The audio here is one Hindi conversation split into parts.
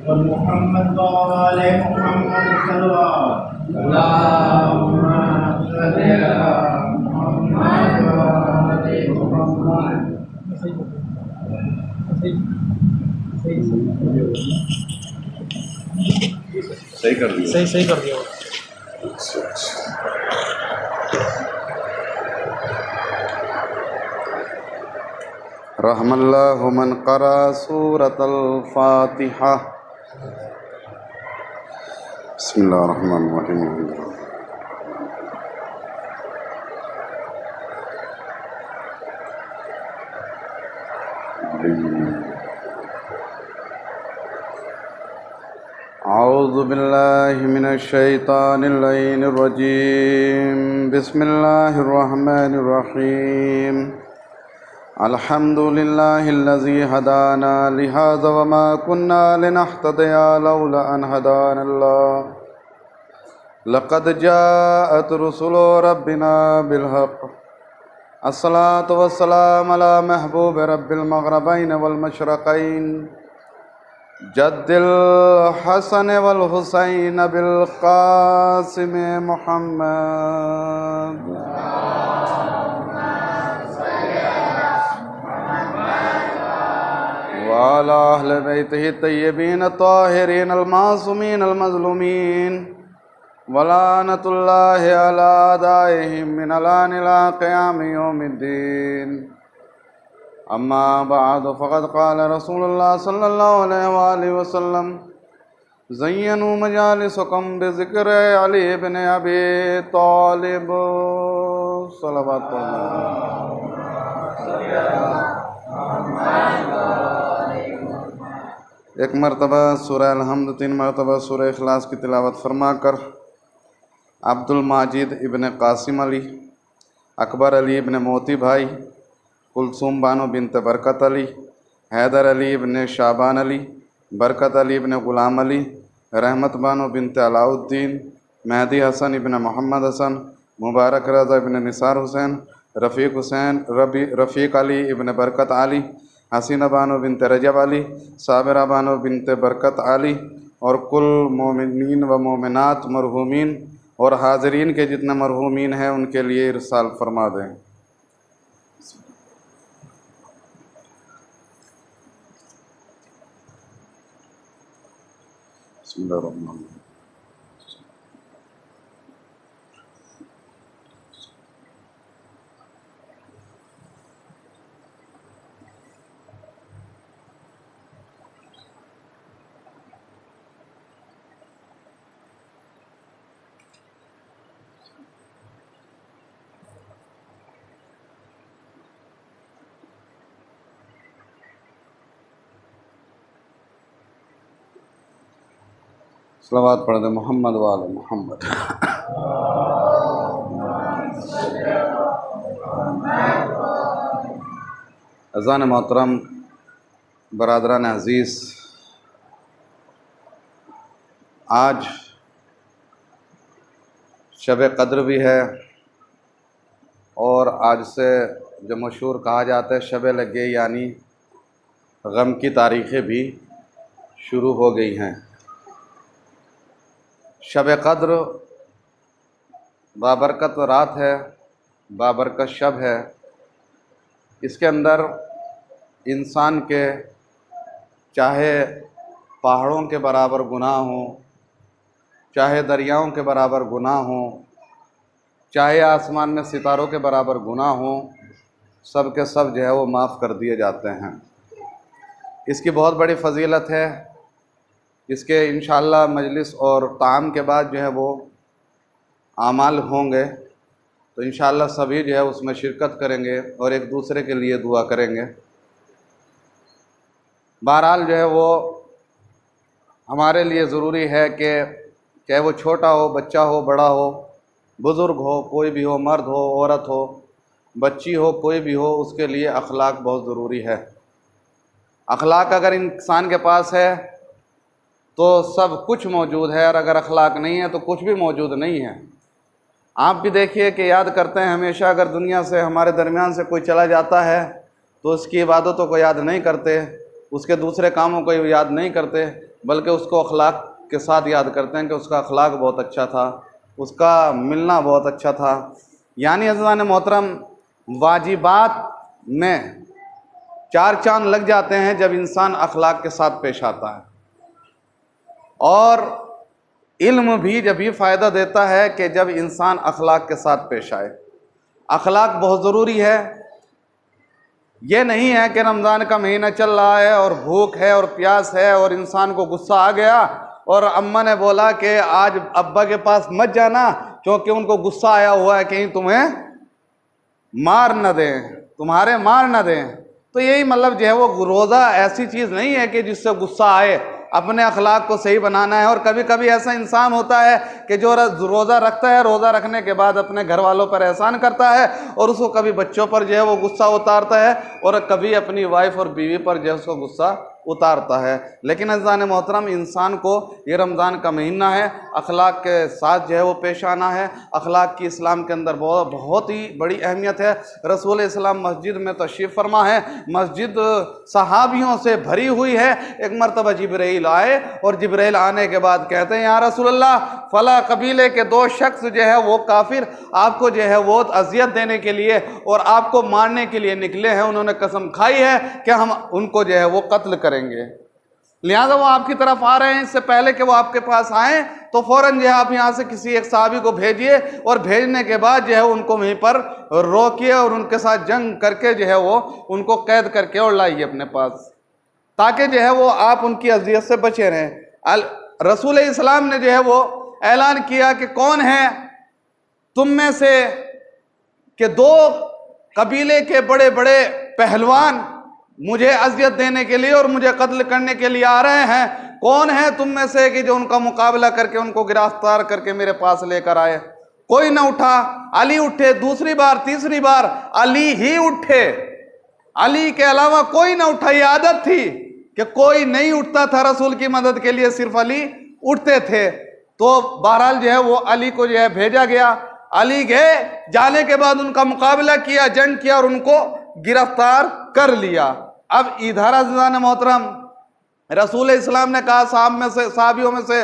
और मोहम्मद वाले मोहम्मद सल्लल्लाहु अलैहि सही कर दिया। सही कर दिया। रहमल्लाहु मन क़रा सूरतल फ़ातिहा। बिस्मिल्लाहिर्रहमानिर्रहीम। औज़ु बिल्लाहि मिनश शैतानिर रजीम। बिस्मिल्लाहिर्रहमानिर्रहीम। अल्हम्दुलिल्लाहिल्लज़ी हदाना लिहाज़ा वमा कुन्ना लिनहतदिया लौला अन हदानल्लाह। लक़द जाअत रुसुलु रब्बिना बिलहक़। अस्सलातु वस्सलामु अला महबूब रब्बिल मग़रिबैन वल मशरिक़ैन जद्दिल हसन वल हुसैन बिल क़ासिम मुहम्मद व अला अहलि बैतिही तय्यबीन ताहिरीन अल मासूमीन अल मज़लूमीन वलानतुल्लाहि अला अदाइहिम मिनल आन इला क़ियाम यौमिद्दीन। अम्मा बअद फ़क़द क़ाल रसूलुल्लाह सल्लल्लाहु अलैहि वसल्लम ज़य्यनू मजालिसकुम बिज़िक्र अली इब्न अबी तालिब सल्लल्लाहु। एक मरतबा सूरह अल-हम्द, 3 मरतबा सूरह इखलास की तिलावत फरमाकर अब्दुल माजिद इब्न कासिम अली, अकबर अली इब्न मोती भाई, कुलसूम बानो बिनत बरकत अली, हैदर अली इब्न शाबान अली, बरकत अली इब्न ग़ुलाम अली, रहमत बानो बिनत अलाउद्दीन, मेहदी हसन इब्न मोहम्मद हसन, मुबारक रज़ा इब्न निसार हुसैन, रफ़ीक अली इब्न बरकत अली, हसीना बानो बिनत रजब अली, साबिरा बानो बिनत बरकत अली और कुल मोमिनीन व मोमिनात मरहूमीन और हाज़रीन के जितने मरहूमीन हैं उनके लिए इरसाल फरमा दें। बिस्मिल्लाहिर्रहमानिर्रहीम। सलावत पढ़ दे मोहम्मद वाले मोहम्मद। अज़ान मोहतरम, बरादरान अज़ीज़, आज शब क़द्र भी है और आज से जो मशहूर कहा जाता है शब लगे यानी गम की तारीख़ें भी शुरू हो गई हैं। शब क़द्र बाबरकत रात है, बाबरकत शब है। इसके अंदर इंसान के चाहे पहाड़ों के बराबर गुनाह हों, चाहे दरियाओं के बराबर गुनाह हों, चाहे आसमान में सितारों के बराबर गुनाह हों, सब के सब जो है वो माफ़ कर दिए जाते हैं। इसकी बहुत बड़ी फ़जीलत है। इसके इंशाअल्लाह मजलिस और ताम के बाद जो है वो आमाल होंगे, तो इंशाअल्लाह सभी जो है उसमें शिरकत करेंगे और एक दूसरे के लिए दुआ करेंगे। बहरहाल जो है वो हमारे लिए ज़रूरी है कि चाहे वो छोटा हो, बच्चा हो, बड़ा हो, बुज़ुर्ग हो, कोई भी हो, मर्द हो, औरत हो, बच्ची हो, कोई भी हो, उसके लिए अखलाक बहुत ज़रूरी है। अखलाक अगर इंसान के पास है तो सब कुछ मौजूद है, और अगर अखलाक नहीं है तो कुछ भी मौजूद नहीं है। आप भी देखिए कि याद करते हैं हमेशा, अगर दुनिया से हमारे दरमियान से कोई चला जाता है तो उसकी इबादतों को याद नहीं करते, उसके दूसरे कामों को याद नहीं करते, बल्कि उसको अखलाक के साथ याद करते हैं कि उसका अखलाक बहुत अच्छा था, उसका मिलना बहुत अच्छा था। यानी अज़ीज़ान मोहतरम, वाजिबात में 4 चांद लग जाते हैं जब इंसान अखलाक के साथ पेश आता है। और इल्म भी जब भी फ़ायदा देता है कि जब इंसान अखलाक के साथ पेश आए। अखलाक बहुत ज़रूरी है। ये नहीं है कि रमज़ान का महीना चल रहा है और भूख है और प्यास है और इंसान को गुस्सा आ गया और अम्मा ने बोला कि आज अब्बा के पास मत जाना क्योंकि उनको गुस्सा आया हुआ है, कहीं तुम्हें मार न दें, तुम्हारे मार न दें। तो यही मतलब जो है वो रोज़ा ऐसी चीज़ नहीं है कि जिससे गुस्सा आए। अपने अखलाक को सही बनाना है। और कभी कभी ऐसा इंसान होता है कि जो रोज़ा रखता है, रोज़ा रखने के बाद अपने घर वालों पर एहसान करता है और उसको कभी बच्चों पर जो है वो गुस्सा उतारता है और कभी अपनी वाइफ और बीवी पर जो है उसको गुस्सा उतारता है। लेकिन अज़ीज़ान मोहतरम, इंसान को ये रमज़ान का महीना है, अखलाक के साथ जो है वो पेश आना है। अखलाक की इस्लाम के अंदर बहुत ही बड़ी अहमियत है। रसूल इस्लाम मस्जिद में तशरीफ़ फरमा है, मस्जिद सहाबियों से भरी हुई है। एक मरतबा जिब्राइल आए और जिब्राइल आने के बाद कहते हैं, या रसूलल्लाह, फला कबीले के 2 शख्स जो है वो काफिर आपको जो है वो अजियत देने के लिए और आपको मारने के लिए निकले हैं। उन्होंने कसम खाई है कि हम उनको जो है वो कत्ल करेंगे, लिहाजा वो आपकी तरफ आ रहे हैं। इससे पहले कि वो आपके पास आए तो फौरन जो है आप यहाँ से किसी एक साहबी को भेजिए और भेजने के बाद जो है उनको वहीं पर रोकिए और उनके साथ जंग करके जो है वो उनको कैद करके और लाइए अपने पास, ताकि जो है वो आप उनकी अजियत से बचे रहें। रसूल इस्लाम ने जो है वो ऐलान किया कि कौन है तुम में से कि 2 कबीले के बड़े बड़े पहलवान मुझे अजियत देने के लिए और मुझे कत्ल करने के लिए आ रहे हैं। कौन है तुम में से कि जो उनका मुकाबला करके उनको गिरफ्तार करके मेरे पास लेकर आए? कोई ना उठा। अली उठे, दूसरी बार, तीसरी बार अली ही उठे। अली के अलावा कोई ना उठा। ये आदत थी कि कोई नहीं उठता था रसूल की मदद के लिए, सिर्फ अली उठते थे। तो बहरहाल जो है वो अली को जो है भेजा गया। अली गए, जाने के बाद उनका मुकाबला किया, जंग किया और उनको गिरफ्तार कर लिया। अब इधर अज़ीज़ान मोहतरम, रसूल इस्लाम ने कहा साहबियों में से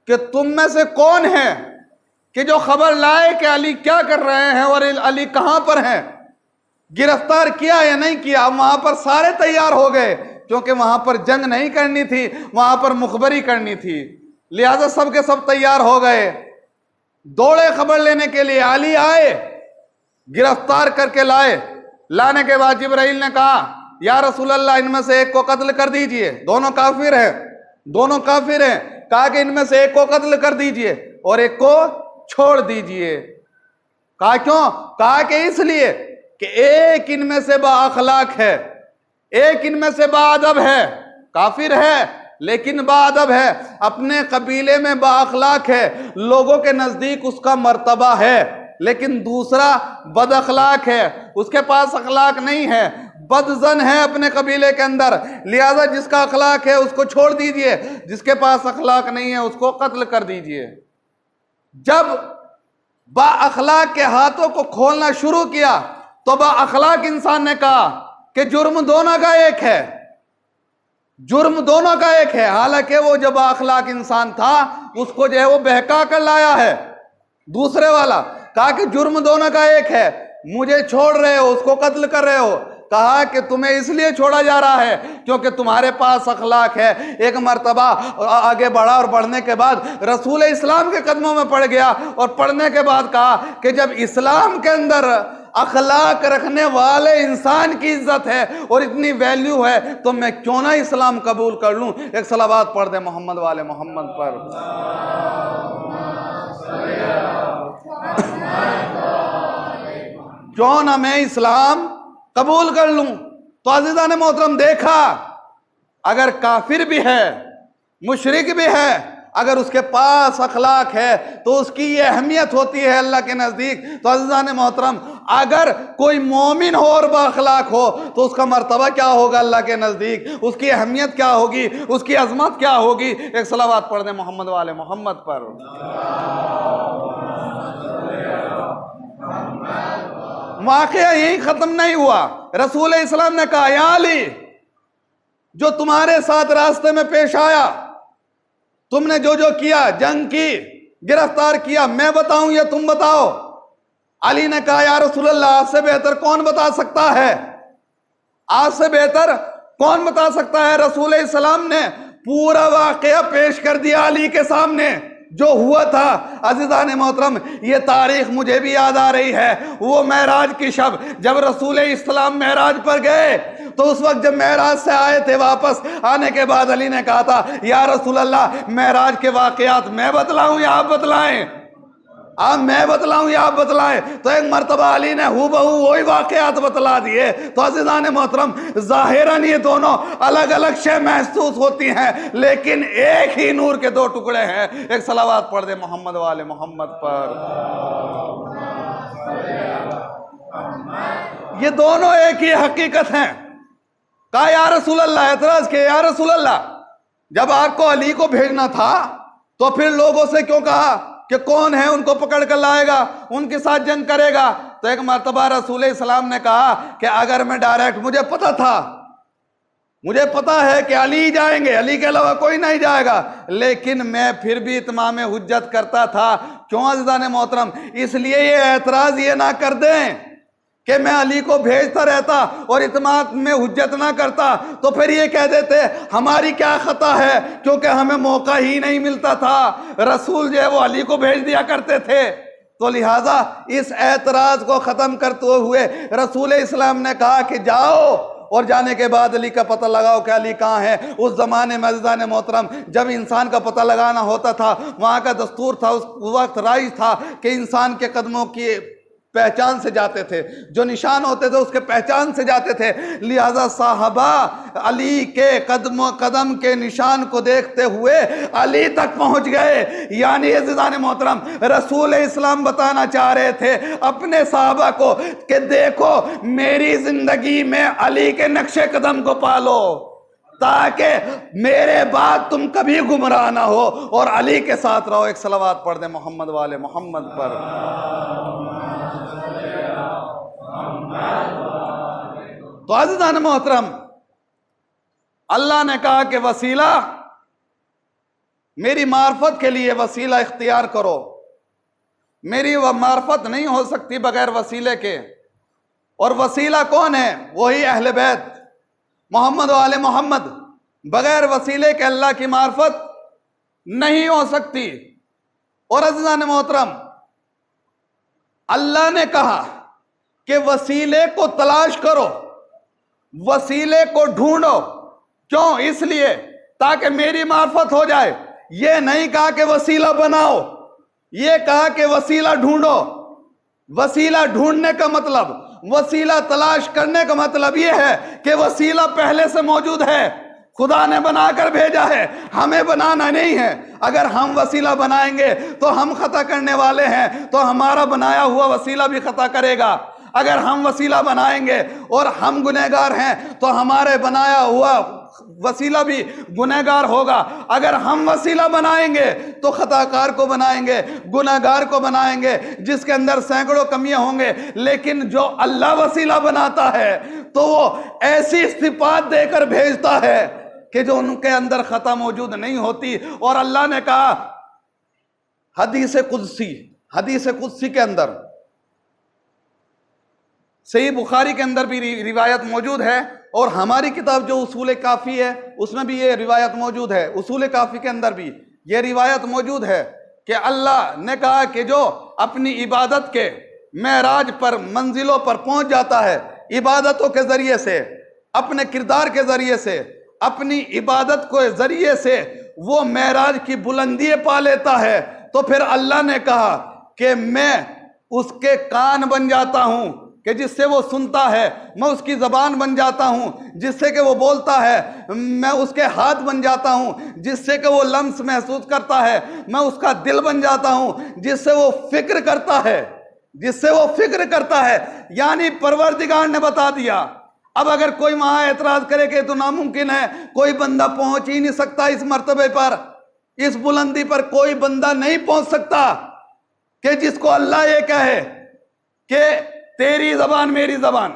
कि तुम में से कौन है कि जो खबर लाए कि अली क्या कर रहे हैं और अली कहां पर हैं, गिरफ्तार किया या नहीं किया। वहां पर सारे तैयार हो गए क्योंकि वहां पर जंग नहीं करनी थी, वहां पर मुखबरी करनी थी। लिहाजा सब के सब तैयार हो गए, दौड़े खबर लेने के लिए। अली आए, गिरफ्तार करके लाए। लाने के बाद जिब्राइल ने कहा, या रसूल अल्लाह, इनमें से एक को कत्ल कर दीजिए। दोनों काफिर हैं, दोनों काफिर हैं। कहा कि इनमें से एक को कत्ल कर दीजिए और एक को छोड़ दीजिए। कहा क्यों? कहा कि इसलिए कि एक इनमें से बाअखलाक है, एक इनमें से बाअदब है। काफिर है लेकिन बाअदब है, अपने कबीले में बाअखलाक है, लोगों के नजदीक उसका मर्तबा है। लेकिन दूसरा बद अखलाक है, उसके पास अखलाक नहीं है, बदजन है अपने कबीले के अंदर। लिहाजा जिसका अखलाक है उसको छोड़ दीजिए, जिसके पास अखलाक नहीं है उसको कत्ल कर दीजिए। जब बाअखलाक के हाथों को खोलना शुरू किया तो बाअखलाक इंसान ने कहा कि जुर्म दोनों का एक है, जुर्म दोनों का एक है। हालांकि वो जो बाअखलाक इंसान था उसको जो है वो बहका कर लाया है दूसरे वाला। कहा कि जुर्म दोनों का एक है, मुझे छोड़ रहे हो, उसको कत्ल कर रहे हो। कहा कि तुम्हें इसलिए छोड़ा जा रहा है क्योंकि तुम्हारे पास अखलाक है। एक मर्तबा आगे बढ़ा और बढ़ने के बाद रसूल इस्लाम के कदमों में पड़ गया और पढ़ने के बाद कहा कि जब इस्लाम के अंदर अखलाक रखने वाले इंसान की इज्जत है और इतनी वैल्यू है तो मैं क्यों ना इस्लाम कबूल कर लूं। एक सलावत पढ़ दे मोहम्मद वाले मोहम्मद पर। क्यों ना मैं इस्लाम कबूल कर लूं। तो अज़ीज़ान मोहतरम, देखा अगर काफिर भी है, मुशरिक भी है, अगर उसके पास अखलाक है तो उसकी ये अहमियत होती है अल्लाह के नज़दीक। तो अज़ीज़ान मोहतरम, अगर कोई मोमिन हो और बाअखलाक हो तो उसका मर्तबा क्या होगा अल्लाह के नज़दीक, उसकी अहमियत क्या होगी, उसकी अजमत क्या होगी। एक सलावत पढ़ दे मोहम्मद वाले मोहम्मद पर। वाक़या यही खत्म नहीं हुआ। रसूल इस्लाम ने कहा, या अली, जो तुम्हारे साथ रास्ते में पेश आया तुमने जो जो किया, जंग की, गिरफ्तार किया, मैं बताऊं या तुम बताओ? अली ने कहा या रसूल अल्लाह, आपसे बेहतर कौन बता सकता है? आपसे बेहतर कौन बता सकता है? रसूल इस्लाम ने पूरा वाकया पेश कर दिया अली के सामने, जो हुआ था। अज़ीज़ान मोहतरम, ये तारीख मुझे भी याद आ रही है। वो मेराज की शब, जब रसूल इस्लाम मेराज पर गए, तो उस वक्त जब मेराज से आए थे, वापस आने के बाद अली ने कहा था या रसूल अल्लाह, मेराज के वाकयात मैं बतलाऊं या आप बतलाएं? आप मैं बतलाऊं या आप बतलाएं? तो एक मर्तबा अली ने हूबहू वही वाकयात बतला दिए। तो अज़ीज़ान मोहतरम, ज़ाहिरन ये दोनों अलग अलग शय महसूस होती हैं, लेकिन एक ही नूर के दो टुकड़े हैं। एक सलावात पढ़ दे मोहम्मद वाले मोहम्मद पर। ये दोनों एक ही हकीकत हैं। कहा या रसूल अल्लाह, एतराज किया या रसूल अल्लाह, जब आपको अली को भेजना था तो फिर लोगों से क्यों कहा कि कौन है उनको पकड़ कर लाएगा, उनके साथ जंग करेगा? तो एक मर्तबा रसूल इस्लाम ने कहा कि अगर मैं डायरेक्ट, मुझे पता था, मुझे पता है कि अली जाएंगे, अली के अलावा कोई नहीं जाएगा, लेकिन मैं फिर भी इत्माम हुज्जत करता था। क्यों अज़ीज़ान मोहतरम? इसलिए ये एतराज ये ना कर दें कि मैं अली को भेजता रहता और इत्माम में हुज्जत ना करता, तो फिर ये कह देते हमारी क्या खता है, क्योंकि हमें मौका ही नहीं मिलता था। रसूल जो है वो अली को भेज दिया करते थे। तो लिहाजा इस एतराज को खत्म करते हुए रसूल इस्लाम ने कहा कि जाओ, और जाने के बाद अली का पता लगाओ कि अली कहाँ है। उस जमाने में अज़ीज़ान मोहतरम, जब इंसान का पता लगाना होता था, वहाँ का दस्तूर था, उस वक्त राइज था कि इंसान के कदमों की पहचान से जाते थे, जो निशान होते थे उसके पहचान से जाते थे। लिहाजा साहबा अली के कदम के निशान को देखते हुए अली तक पहुंच गए। यानी अज़ीज़ान मोहतरम, रसूल इस्लाम बताना चाह रहे थे अपने साहबा को कि देखो, मेरी जिंदगी में अली के नक्शे कदम को पालो, ताकि मेरे बाद तुम कभी गुमराह ना हो और अली के साथ रहो। एक सलावात पढ़ दे मोहम्मद वाले मोहम्मद पर। तो अज़ीज़ान मोहतरम, अल्लाह ने कहा कि वसीला, मेरी मार्फत के लिए वसीला इख्तियार करो। मेरी वह मार्फत नहीं हो सकती बगैर वसीले के। और वसीला कौन है? वही अहले बैत मोहम्मद वाले मोहम्मद। बगैर वसीले के अल्लाह की मार्फत नहीं हो सकती। और अज़ीज़ान मोहतरम, अल्लाह ने कहा कि वसीले को तलाश करो, वसीले को ढूंढो। क्यों? इसलिए ताकि मेरी मार्फत हो जाए। ये नहीं कहा कि वसीला बनाओ, ये कहा कि वसीला ढूंढो। वसीला ढूंढने का मतलब, वसीला तलाश करने का मतलब यह है कि वसीला पहले से मौजूद है, खुदा ने बनाकर भेजा है, हमें बनाना नहीं है। अगर हम वसीला बनाएंगे तो हम खता करने वाले हैं, तो हमारा बनाया हुआ वसीला भी खता करेगा। अगर हम वसीला बनाएंगे और हम गुनहगार हैं तो हमारे बनाया हुआ वसीला भी गुनहगार होगा। अगर हम वसीला बनाएंगे तो खताकार को बनाएंगे, गुनहगार को बनाएंगे, जिसके अंदर सैकड़ों कमियां होंगे। लेकिन जो अल्लाह वसीला बनाता है तो वो ऐसी सिफात देकर भेजता है कि जो उनके अंदर खता मौजूद नहीं होती। और अल्लाह ने कहा हदीस कुदसी के अंदर, सही बुखारी के अंदर भी रिवायत मौजूद है, और हमारी किताब जो उसूल काफ़ी है उसमें भी ये रिवायत मौजूद है। उसूल काफ़ी के अंदर भी ये रिवायत मौजूद है कि अल्लाह ने कहा कि जो अपनी इबादत के मेराज पर, मंजिलों पर पहुंच जाता है, इबादतों के जरिए से, अपने किरदार के जरिए से, अपनी इबादत के जरिए से वो मेराज की बुलंदी पा लेता है, तो फिर अल्लाह ने कहा कि मैं उसके कान बन जाता हूं कि जिससे वो सुनता है, मैं उसकी ज़बान बन जाता हूँ जिससे कि वो बोलता है, मैं उसके हाथ बन जाता हूँ जिससे कि वो लम्स महसूस करता है, मैं उसका दिल बन जाता हूँ जिससे वो फिक्र करता है, यानी परवरदिगार ने बता दिया। अब अगर कोई वहाँ एतराज़ करे कि तो नामुमकिन है, कोई बंदा पहुँच ही नहीं सकता इस मर्तबे पर, इस बुलंदी पर कोई बंदा नहीं पहुँच सकता कि जिसको अल्लाह ये कहे कि तेरी जबान मेरी जबान,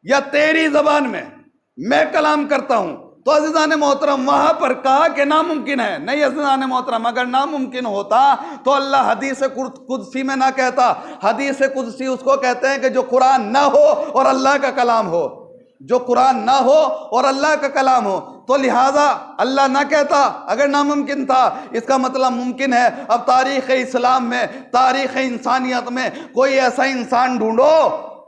या तेरी जबान में मैं कलाम करता हूं, तो अज़ीज़ान मोहतरम वहां पर कहा कि नामुमकिन है। नहीं अज़ीज़ान मोहतरम, अगर नामुमकिन होता तो अल्लाह हदीस कुदसी में ना कहता। हदीस कुदसी उसको कहते हैं कि जो कुरान ना हो और अल्लाह का कलाम हो, जो कुरान ना हो और अल्लाह का कलाम हो। तो लिहाजा अल्लाह ना कहता अगर नामुमकिन था, इसका मतलब मुमकिन है। अब तारीख़ इस्लाम में, तारीख़ इंसानियत में कोई ऐसा इंसान ढूंढो,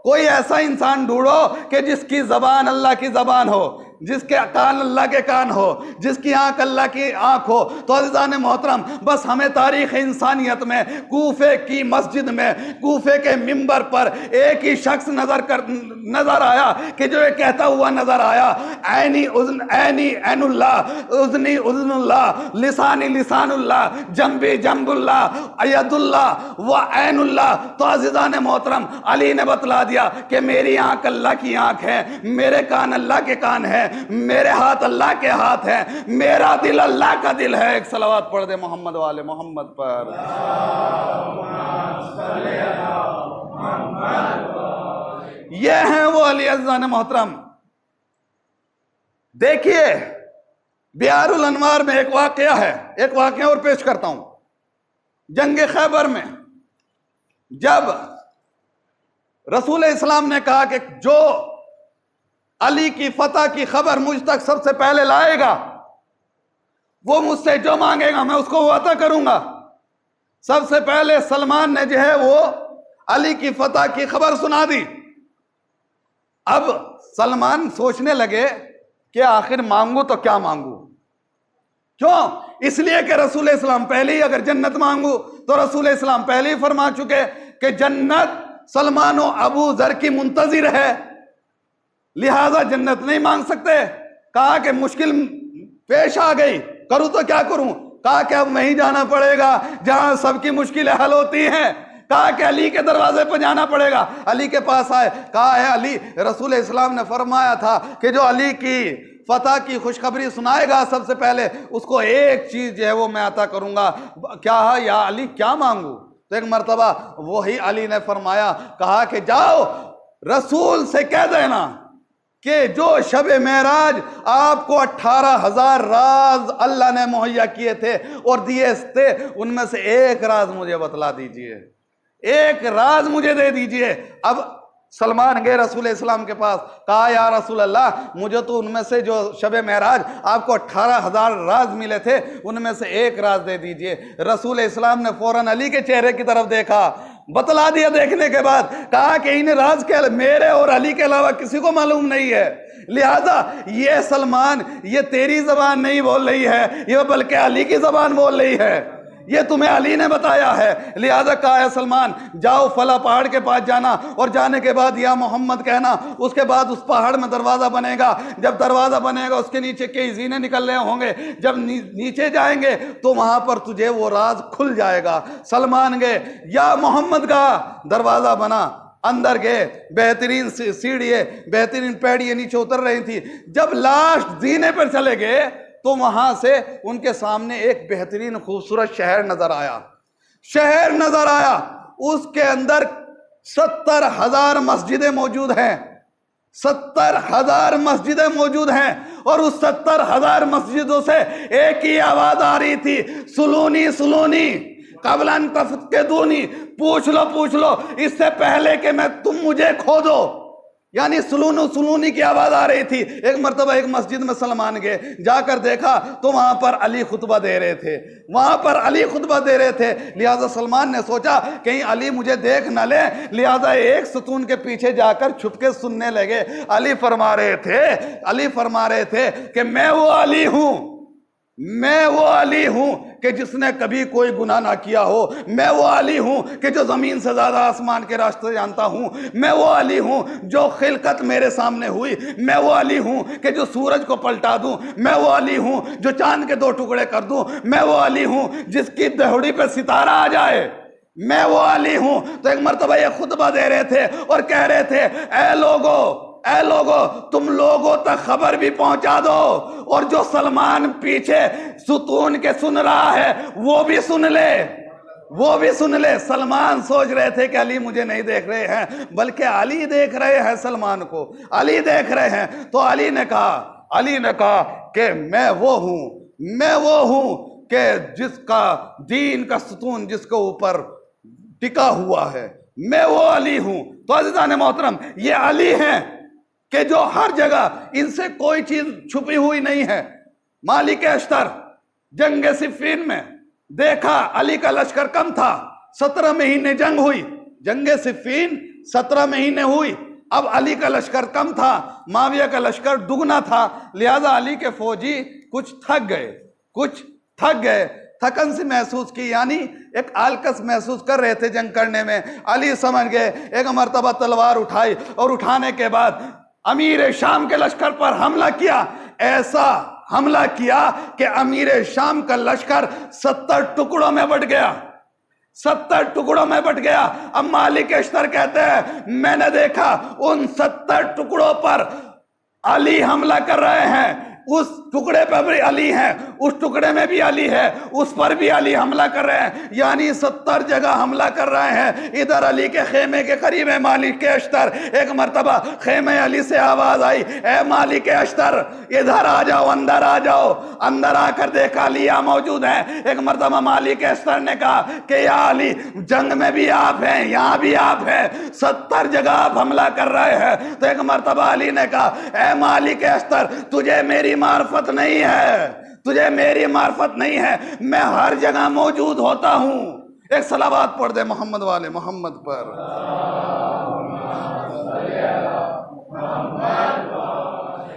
कोई ऐसा इंसान ढूंढो कि जिसकी ज़बान अल्लाह की ज़बान हो, जिसके कान अल्लाह के कान हो, जिसकी आंख अल्लाह की आंख हो। तो अज़ीज़ान मोहतरम, बस हमें तारीख़ इंसानियत में कूफे की मस्जिद में, कूफे के मिंबर पर एक ही शख्स नजर आया कि जो ये कहता हुआ नजर आया, ऐनी उज़्न ऐनी ऐनुल्लाह, उज़्नी उज़्नुल्लाह, लिसानी लिसानुल्लाह, जंबी जंबुल्लाह, अयदुल्लाह व ऐनुल्लाह। तो अज़ीज़ान मोहतरम, अली ने बतला दिया कि मेरी आंख अल्लाह की आंख है, मेरे कान अल्लाह के कान है, मेरे हाथ अल्लाह के हाथ हैं, मेरा दिल अल्लाह का दिल है। एक सलावत पढ़ दे मोहम्मद वाले मोहम्मद पर। ये हैं वो अली अज़ीज़ान मोहतरम। देखिए बिहारुल अनवार में एक वाकया है, एक वाकया और पेश करता हूं। जंग खैबर में जब रसूल इस्लाम ने कहा कि जो अली की फतह की खबर मुझ तक सबसे पहले लाएगा, वो मुझसे जो मांगेगा मैं उसको वो अता करूंगा। सबसे पहले सलमान ने जो है वो अली की फतह की खबर सुना दी। अब सलमान सोचने लगे कि आखिर मांगू तो क्या मांगू। क्यों? इसलिए कि रसूल इस्लाम पहले ही, अगर जन्नत मांगू तो रसूल इस्लाम पहले ही फरमा चुके कि जन्नत सलमान और अबू जर की मुंतजिर है, लिहाजा जन्नत नहीं मांग सकते। कहा कि मुश्किल पेश आ गई, करूं तो क्या करूं। कहा कि अब नहीं जाना पड़ेगा जहां सबकी मुश्किलें हल होती हैं। कहा कि अली के दरवाजे पर जाना पड़ेगा। अली के पास आए, कहा है अली, रसूल इस्लाम ने फरमाया था कि जो अली की फतह की खुशखबरी सुनाएगा सबसे पहले, उसको एक चीज जो है वो मैं अता करूंगा। क्या है या अली, क्या मांगू। तो एक मर्तबा वही अली ने फरमाया, कहा कि जाओ रसूल से कह देना कि जो शब मेराज आपको 18,000 राज अल्लाह ने मुहैया किए थे और दिए थे, उनमें से एक राज मुझे बतला दीजिए, एक राज मुझे दे दीजिए। अब सलमान गए रसूल इस्लाम के पास, कहा या रसूल अल्लाह, मुझे तो उनमें से जो शब मेराज आपको 18,000 राज मिले थे, उनमें से एक राज दे दीजिए। रसूल इस्लाम ने फौरन अली के चेहरे की तरफ देखा, बतला दिया। देखने के बाद कहा कि इन राज के मेरे और अली के अलावा किसी को मालूम नहीं है, लिहाजा ये सलमान, ये तेरी जबान नहीं बोल रही है, ये बल्कि अली की जबान बोल रही है, ये तुम्हें अली ने बताया है। लिहाजा कहा है सलमान, जाओ फला पहाड़ के पास जाना और जाने के बाद या मोहम्मद कहना। उसके बाद उस पहाड़ में दरवाजा बनेगा, जब दरवाजा बनेगा उसके नीचे कई जीने निकल रहे होंगे, जब नीचे जाएंगे तो वहां पर तुझे वो राज खुल जाएगा। सलमान गए, या मोहम्मद का दरवाजा बना, अंदर गए, बेहतरीन सीढ़ियां, बेहतरीन पैड़ियां नीचे उतर रही थी। जब लास्ट जीने पर चले गए तो वहां से उनके सामने एक बेहतरीन खूबसूरत शहर नजर आया। शहर नजर आया, उसके अंदर 70,000 मस्जिदें मौजूद हैं, 70,000 मस्जिदें मौजूद हैं। और उस 70,000 मस्जिदों से एक ही आवाज आ रही थी, सुलूनी सुलूनी कबलन तफक्केदूनी, पूछ लो इससे पहले कि मैं तुम मुझे खो दो। यानी सुलूनो सुलूनी की आवाज आ रही थी। एक मर्तबा एक मस्जिद में सलमान गए, जाकर देखा तो वहां पर अली खुतबा दे रहे थे, वहां पर अली खुतबा दे रहे थे। लिहाजा सलमान ने सोचा कहीं अली मुझे देख न ले, लिहाजा एक सतून के पीछे जाकर छुपके सुनने लगे। अली फरमा रहे थे कि मैं वो अली हूं, मैं वो अली हूं कि जिसने कभी कोई गुनाह ना किया हो। मैं वो अली हूं कि जो जमीन से ज्यादा आसमान के रास्ते जानता हूं। मैं वो अली हूं जो खिलकत मेरे सामने हुई। मैं वो अली हूं कि जो सूरज को पलटा दूं। मैं वो अली हूं जो चांद के 2 टुकड़े कर दूं। मैं वो अली हूं जिसकी दहड़ी पे सितारा आ जाए। मैं वो अली हूं। तो एक मर्तबा ये खुतबा दे रहे थे और कह रहे थे, ऐ लोगो तुम लोगों तक खबर भी पहुंचा दो, और जो सलमान पीछे सुतून के सुन रहा है वो भी सुन ले। सलमान सोच रहे थे कि अली मुझे नहीं देख रहे हैं, बल्कि अली देख रहे हैं सलमान को, अली देख रहे हैं। तो अली ने कहा कि मैं वो हूं कि जिसका दीन का सुतून जिसके ऊपर टिका हुआ है, मैं वो अली हूं। तो अज़ीज़ान मोहतरम, ये अली हैं कि जो हर जगह, इनसे कोई चीज छुपी हुई नहीं है। मालिक अश्तर जंग सिफ़ीन में देखा, अली का लश्कर कम था, 17 महीने जंग हुई। जंग सिफ़ीन 17 महीने हुई, अब अली का लश्कर कम था, माविया का लश्कर दुगना था। लिहाजा अली के फौजी कुछ थक गए, थकन से महसूस की, यानी एक आलकस महसूस कर रहे थे जंग करने में। अली समझ गए, एक मर्तबा तलवार उठाई और उठाने के बाद अमीर शाम के लश्कर पर हमला किया। ऐसा हमला किया कि अमीर शाम का लश्कर 70 टुकड़ों में बट गया, 70 टुकड़ों में बट गया। अब मालिक अश्तर कहते हैं, मैंने देखा उन 70 टुकड़ों पर अली हमला कर रहे हैं, उस टुकड़े पर भी अली है, उस टुकड़े में भी अली है, उस पर भी अली हमला कर रहे हैं, यानी 70 जगह हमला कर रहे हैं। इधर अली के खेमे के करीब है मालिक के अश्तर। एक मर्तबा खेमे अली से आवाज आई, ए मालिक अश्तर इधर आ जाओ, अंदर आ जाओ। अंदर आकर देखा अली यहाँ मौजूद है। एक मर्तबा मालिक अश्तर ने कहा कि या अली, जंग में भी आप हैं, यहाँ भी आप हैं, 70 जगह आप हमला कर रहे हैं। तो एक मर्तबा अली ने कहा, ए मालिक अश्तर तुझे मेरी मार्फत नहीं है, तुझे मेरी मार्फत नहीं है, मैं हर जगह मौजूद होता हूं। एक सलावत पढ़ दे मोहम्मद वाले मोहम्मद पर।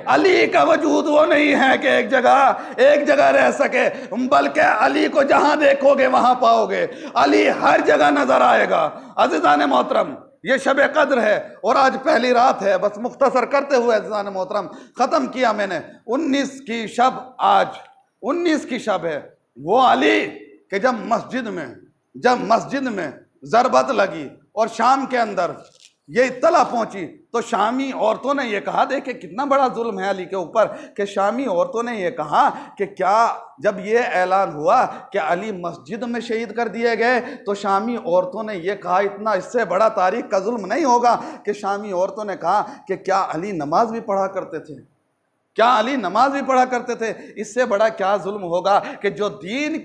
अली का वजूद वो नहीं है कि एक जगह रह सके, बल्कि अली को जहां देखोगे वहां पाओगे। अली हर जगह नजर आएगा। अज़ीज़ान मोहतरम, ये शब कद्र है और आज पहली रात है। बस मुख्तसर करते हुए अज़ीज़ान मोहतरम ख़त्म किया मैंने। 19 की शब, आज 19 की शब है। वो अली कि जब मस्जिद में ज़रबत लगी और शाम के अंदर ये इत्तला पहुंची तो शामी औरतों ने ये कहा, देखे कितना बड़ा जुल्म है अली के ऊपर, कि शामी औरतों ने ये कहा कि क्या जब ये ऐलान हुआ कि अली मस्जिद में शहीद कर दिए गए तो शामी औरतों ने ये कहा, इतना इससे बड़ा तारीख का जुल्म नहीं होगा, कि शामी औरतों ने कहा कि क्या अली नमाज भी पढ़ा करते थे, क्या अली नमाज भी पढ़ा करते थे। इससे बड़ा क्या जुल्म होगा कि जो दीन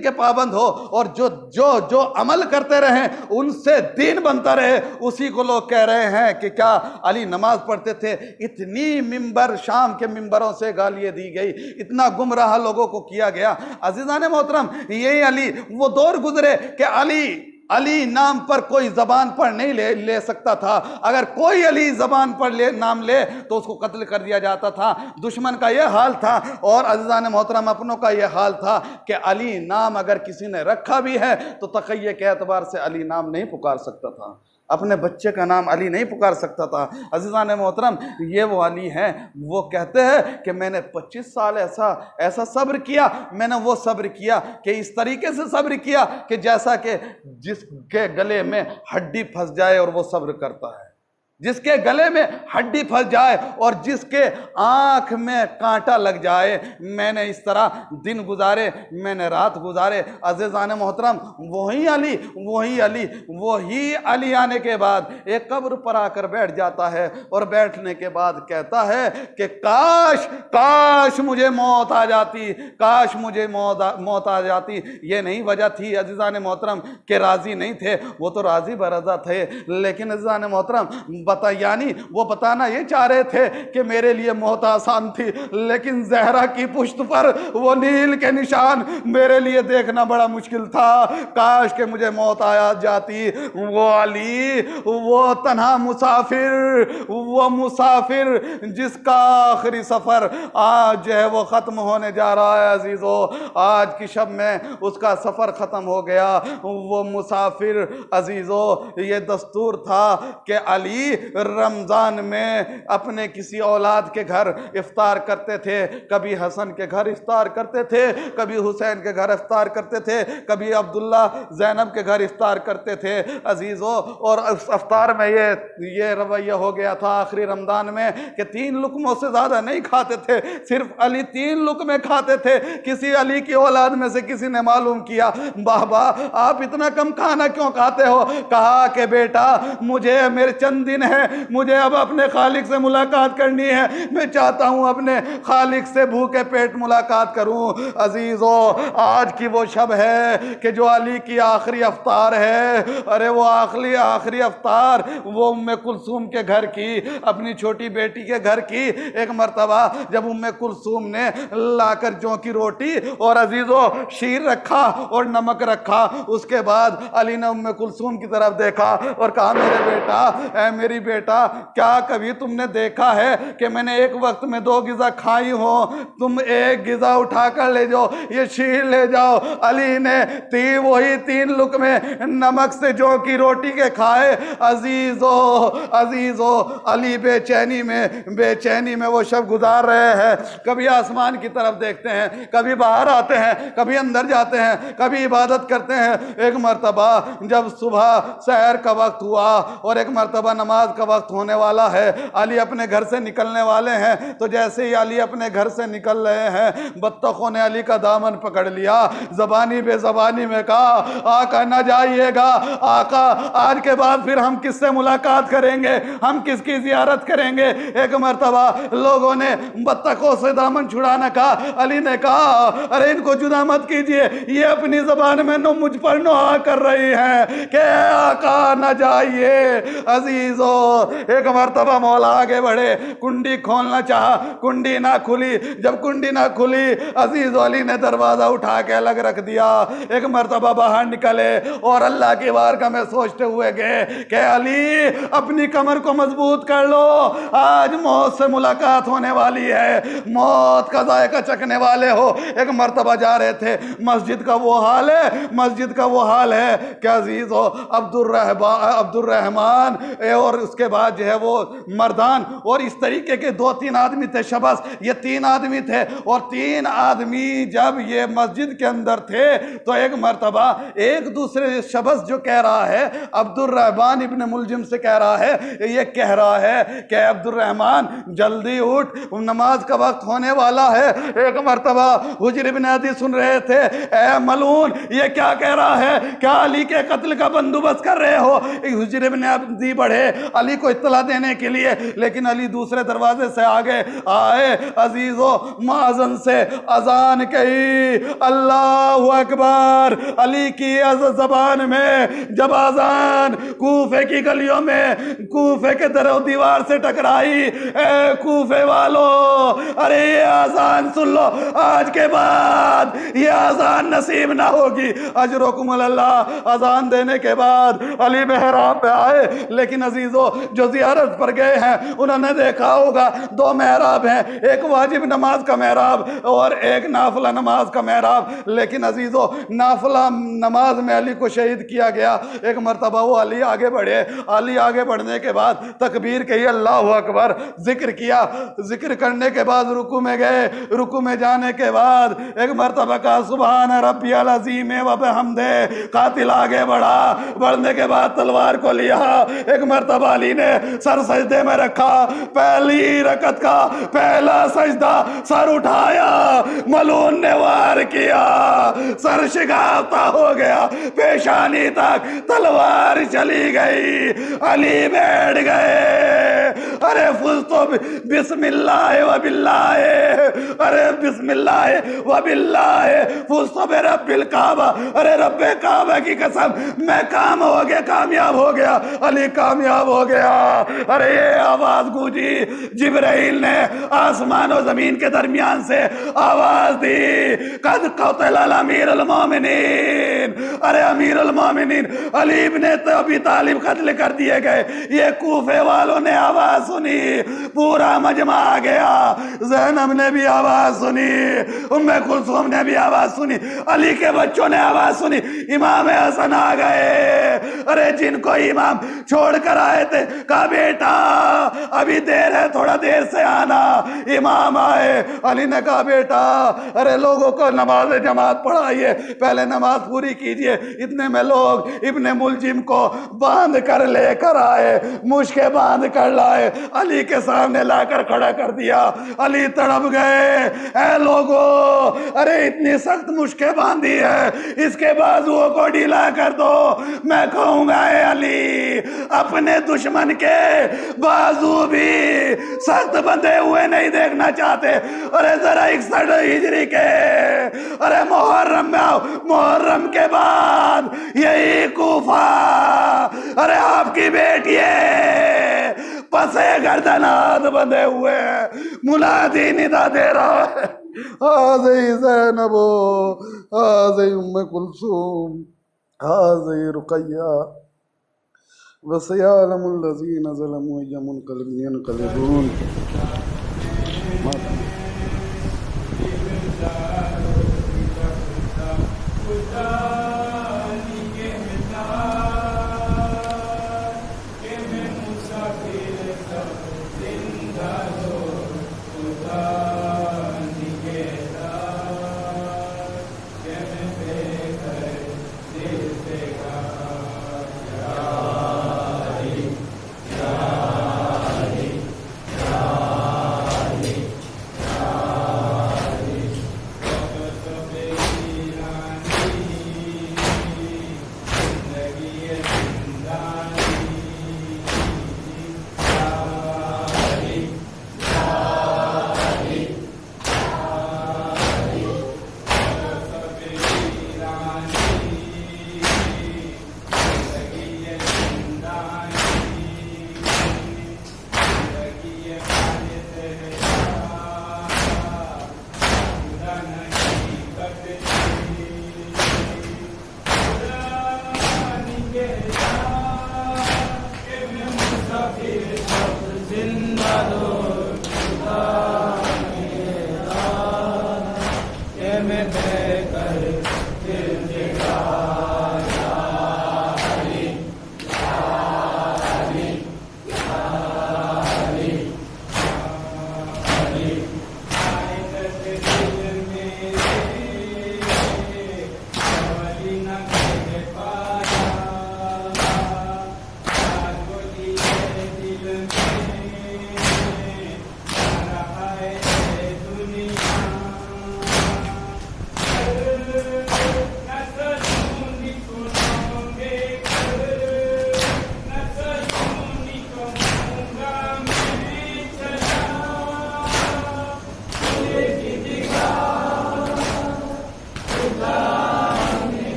के पाबंद हो और जो अमल करते रहे उनसे दीन बनता रहे, उसी को लोग कह रहे हैं कि क्या अली नमाज पढ़ते थे। इतनी मिंबर, शाम के मिंबरों से गालियां दी गई, इतना गुमराह लोगों को किया गया। अज़ीज़ान मोहतरम, यही अली वो दौर गुजरे कि अली नाम पर कोई जबान पर नहीं ले सकता था। अगर कोई अली जबान पर नाम ले तो उसको कत्ल कर दिया जाता था। दुश्मन का यह हाल था और अज़ीज़ान मोहतरम अपनों का यह हाल था कि अली नाम अगर किसी ने रखा भी है तो तक़य्ये के एतबार से अली नाम नहीं पुकार सकता था, अपने बच्चे का नाम अली नहीं पुकार सकता था। अज़ीज़ान मोहतरम, ये वो अली हैं, वो कहते हैं कि मैंने 25 साल ऐसा सब्र किया, मैंने वो सब्र किया कि इस तरीके से सब्र किया कि जैसा कि जिसके गले में हड्डी फंस जाए और वो सब्र करता है, जिसके गले में हड्डी फंस जाए और जिसके आंख में कांटा लग जाए। मैंने इस तरह दिन गुजारे, मैंने रात गुजारे। अज़ीज़ान मोहतरम, वही अली आने के बाद एक कब्र पर आकर बैठ जाता है और बैठने के बाद कहता है कि काश मुझे मौत आ जाती, काश मुझे मौत आ जाती। ये नहीं वजह थी अज़ीज़ान मोहतरम के राज़ी नहीं थे, वो तो राज़ी बरज़ा थे, लेकिन अज़ीज़ान मोहतरम यानी वो बताना ये चाह रहे थे कि मेरे लिए मौत आसान थी, लेकिन ज़हरा की पुश्त पर वो नील के निशान मेरे लिए देखना बड़ा मुश्किल था। काश के मुझे मौत आ जाती। वो अली, वो तन्हा मुसाफिर जिसका आखिरी सफ़र आज जो है वो ख़त्म होने जा रहा है। अजीज़ों, आज की शब में उसका सफ़र ख़त्म हो गया। वो मुसाफिर अजीज़ों, ये दस्तूर था कि अली रमज़ान में अपने किसी औलाद के घर इफ्तार करते थे। कभी हसन के घर इफ्तार करते थे, कभी हुसैन के घर इफ्तार करते थे, कभी अब्दुल्ला ज़ैनब के घर इफ्तार करते थे। अजीज़ों, और इफ्तार में ये रवैया हो गया था आखिरी रमज़ान में कि 3 लुक़मों से ज़्यादा नहीं खाते थे। सिर्फ अली 3 लुक़मे खाते थे। किसी अली की औलाद में से किसी ने मालूम किया, बाबा आप इतना कम खाना क्यों खाते हो? कहा कि बेटा, मुझे मेरे चंद दिन है, मुझे अब अपने खालिक से मुलाकात करनी है, मैं चाहता हूँ अपने खालिक से भूखे पेट मुलाकात करूँ। अजीज़ों, आज की वो शब है कि जो अली की आखिरी अफ्तार है। अरे वो आखिरी अफ्तार वो उम्मे कुलसूम के घर की, अपनी छोटी बेटी के घर की। एक मर्तबा जब उम्मे कुलसूम ने लाकर जौ की रोटी और अजीज़ों शीर रखा और नमक रखा, उसके बाद अली ने उम्मे कुलसूम की तरफ देखा और कहा, मेरे बेटा, ऐ मेरी बेटा, क्या कभी तुमने देखा है कि मैंने एक वक्त में 2 गिज़ा खाई हो? तुम एक गिज़ा उठाकर ले जाओ, ये शीर ले जाओ। अली ने वही 3 लुक़मे नमक से जौ की रोटी के खाए। अजीज़ों, अली बेचैनी में वो शब गुजार रहे हैं। कभी आसमान की तरफ देखते हैं, कभी बाहर आते हैं, कभी अंदर जाते हैं, कभी इबादत करते हैं। एक मर्तबा जब सुबह सहर का वक्त हुआ और एक मर्तबा नमाज का वक्त होने वाला है, अली अपने घर से निकलने वाले हैं। तो जैसे ही अली अपने घर से निकल रहे हैं, बत्तखों ने अली का दामन पकड़ लिया, ज़बानी बेज़बानी में कहा, आका न जाइएगा, आका आज के बाद फिर हम किससे मुलाकात करेंगे, हम किसकी ज़ियारत करेंगे। एक मर्तबा लोगों ने बत्तखों से दामन छुड़ाना कहा। अली ने कहा, अरे इनको जुदा मत कीजिए, ये अपनी ज़बान में मुझ पर नोहा कर रही हैं कि आका न जाइए। अजीज़ों, एक मर्तबा मौला आगे बढ़े, कुंडी खोलना चाहा, कुंडी ना खुली। जब कुंडी ना खुली, अजीज़ अली ने दरवाज़ा उठा के अलग रख दिया। एक मर्तबा बाहर निकले और अल्लाह की बारगाह में सोचते हुए गए कि अली अपनी कमर को मजबूत कर लो, आज मौत से मुलाकात होने वाली है, मौत का जायका चखने वाले हो। एक मर्तबा जा रहे थे, मस्जिद का वो हाल है कि अजीज़ों, अब्दुर्रहमान और उसके बाद जो है वो मर्दान और इस तरीके के 2-3 आदमी थे। शबस, ये 3 आदमी थे और 3 आदमी जब ये मस्जिद के अंदर थे तो एक मर्तबा एक दूसरे शबस जो कह रहा है, अब्दुर्रहमान इब्न मुलजिम से कह रहा है, ये कह रहा है कि अब्दुर्रहमान जल्दी उठ, नमाज का वक्त होने वाला है। एक मर्तबा हुजर इब्न अदी सुन रहे थे, ए मलून, ये क्या कह रहा है, क्या अली के कत्ल का बंदोबस्त कर रहे हो? हुजर इब्न अदी बढ़े अली को इत्तला देने के लिए, लेकिन अली दूसरे दरवाजे से आगे आए। अजीजों, माज़न से अजान कही, अल्लाहु अकबर। अली की ज़बान में जब अजान कूफे की गलियों में, कूफे के दरो दीवार से टकराई, ए कूफे वालों, अरे ये अजान सुन लो, आज के बाद ये अजान नसीब ना होगी। अजरुकुमुल्लाह। अजान देने के बाद अली मेहराब पे आए, लेकिन अजीजों जो जियारत पर गए हैं उन्होंने देखा होगा 2 मेहराब हैं, एक वाजिब नमाज का मेहराब और एक नाफिला नमाज का मेहराब। लेकिन अजीजों, नाफिला नमाज में अली को शहीद किया गया। एक मर्तबा वो अली आगे बढ़े, अली आगे बढ़ने के बाद तकबीर कही, अल्लाहु अकबर, जिक्र किया, जिक्र करने के बाद रुकू में गए, रुकू में जाने के बाद एक मर्तबा का सुभान रब्बियल अज़ीम व बिहम्दे। कातिल आगे बढ़ा, बढ़ने के बाद तलवार को लिया, एक मर्तबा अली ने सर सजदे में रखा, पहली रकत का पहला सजदा, सर उठाया, मलून ने वार किया, सर शिगावता हो गया, पेशानी तक तलवार चली गई, अली बैठ गए। अरे फुल तो बिस्मिल्लाह व बिल्लाह, अरे बिस्मिल्लाह व बिल्लाह, फुल तो रब्बिल काबा, अरे रब्बे काबा की कसम, मैं काम हो गया, कामयाब हो गया, अली कामयाब हो गया। अरे ये आवाज गूंजी, जिब्राइल ने आसमान और जमीन के दरमियान से आवाज दी, कद क़तल अमीरुल मोमिनीन, अरे अमीरुल मोमिनीन अली इब्न अबी तालिब कत्ल कर दिए गए। ये कूफे वालों ने आवाज सुनी, पूरा मजमा आ गया, ज़ैनब ने भी आवाज सुनी, उम्मे कुलसूम ने भी आवाज सुनी, अली के बच्चों ने आवाज सुनी, इमाम हसन आ गए। अरे जिनको इमाम छोड़ कर आए थे, कहा बेटा अभी देर है, थोड़ा देर से आना। इमाम आए, अली ने कहा बेटा, अरे लोगों को नमाज जमात पढ़ाइए, पहले नमाज पूरी कीजिए। इतने में लोग इब्ने मुलजिम को बांध कर लेकर आए, मुश्के बांध कर लाए, अली के सामने लाकर खड़ा कर दिया। अली तड़प गए, ऐ लोगों, अरे इतनी सख्त मुश्कें बांधी है, इसके बाजुओं को ढीला कर दो। मैं कहूंगा ए अली, अपने दुश्मन के बाजू भी सख्त बंधे हुए नहीं देखना चाहते। अरे जरा 61 हिजरी के, अरे मुहर्रम में आओ, मुहर्रम के बाद यही कूफा, अरे आपकी बेटी पसे गर्दन हाथ बंधे हुए मुनादी निदा दे रहा है, हाज़ी ज़ैनबो, हाज़ी उम्मे कुलसूम, हाज़ी रुक़य्या, वसयअलमुल लज़ीना ज़लमू यमुनक़लिबून।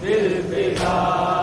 दिल बेदार